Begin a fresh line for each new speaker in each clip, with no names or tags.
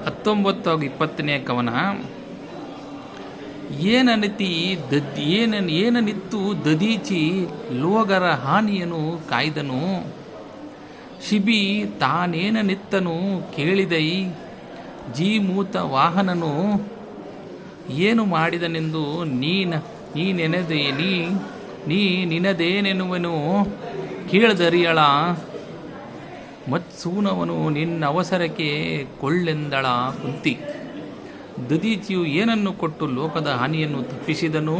19-20ನೇ ಕವನ. ಏನನಿತ್ತು ದದೀಚಿ ಲೋಗರ ಹಾನಿಯನು ಕಾಯ್ದನು, ಶಿಬಿ ತಾನೇನನಿತ್ತನು ಕೇಳಿದೈ ಜೀಮೂತ ವಾಹನನು, ಏನು ಮಾಡಿದನೆಂದು ನಿನದೇನೆನ್ನುವನು ಕೇಳದರಿಯಳ, ಮತ್ಸೂನವನು ನಿನ್ನವಸರಕ್ಕೆ ಕೊಳ್ಳೆಂದಳ ಕುಂತಿ. ದದೀಚಿಯು ಏನನ್ನು ಕೊಟ್ಟು ಲೋಕದ ಹಾನಿಯನ್ನು ತಪ್ಪಿಸಿದನು,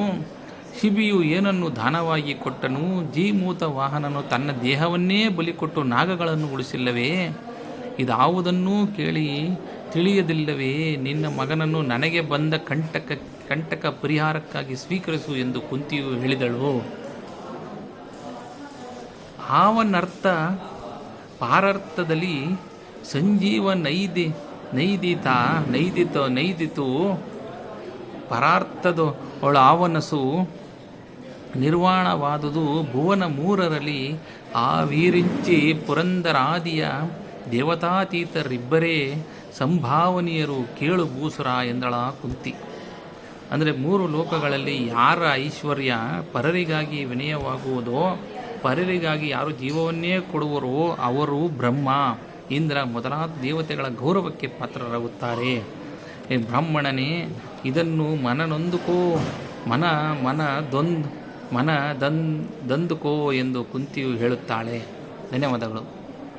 ಶಿಬಿಯು ಏನನ್ನು ದಾನವಾಗಿ ಕೊಟ್ಟನು, ಜೀಮೂತ ವಾಹನನು ತನ್ನ ದೇಹವನ್ನೇ ಬಲಿಕೊಟ್ಟು ನಾಗಗಳನ್ನು ಉಳಿಸಿಲ್ಲವೇ? ಇದಾವುದನ್ನೂ ಕೇಳಿ ತಿಳಿಯದಿಲ್ಲವೇ? ನಿನ್ನ ಮಗನನ್ನು ನನಗೆ ಬಂದ ಕಂಟಕ ಪರಿಹಾರಕ್ಕಾಗಿ ಸ್ವೀಕರಿಸು ಎಂದು ಕುಂತಿಯು ಹೇಳಿದಳು. ಆವನರ್ಥ ಪಾರಾರ್ಥದಲ್ಲಿ ಸಂಜೀವ ನೈದಿತು ಪರಾರ್ಥದ ಆವನಸು ನಿರ್ವಾಣವಾದುದು ಭುವನ ಮೂರರಲ್ಲಿ ಆ ವೀರಿಂಚಿ ಪುರಂದರಾದಿಯ ದೇವತಾತೀತರಿಬ್ಬರೇ ಸಂಭಾವನೀಯರು ಕೇಳು ಭೂಸುರ ಎಂದಳ ಕುಂತಿ. ಅಂದರೆ 3 ಲೋಕಗಳಲ್ಲಿ ಯಾರ ಐಶ್ವರ್ಯ ಪರರಿಗಾಗಿ ವಿನಯವಾಗುವುದೋ, ಪರರಿಗಾಗಿ ಯಾರು ಜೀವವನ್ನೇ ಕೊಡುವರೋ ಅವರು ಬ್ರಹ್ಮ, ಇಂದ್ರ ಮೊದಲಾದ ದೇವತೆಗಳ ಗೌರವಕ್ಕೆ ಪಾತ್ರರಾಗುತ್ತಾರೆ. ಬ್ರಾಹ್ಮಣನೇ, ಇದನ್ನು ಮನದಂದುಕೋ ಎಂದು ಕುಂತಿಯು ಹೇಳುತ್ತಾಳೆ. ಧನ್ಯವಾದಗಳು.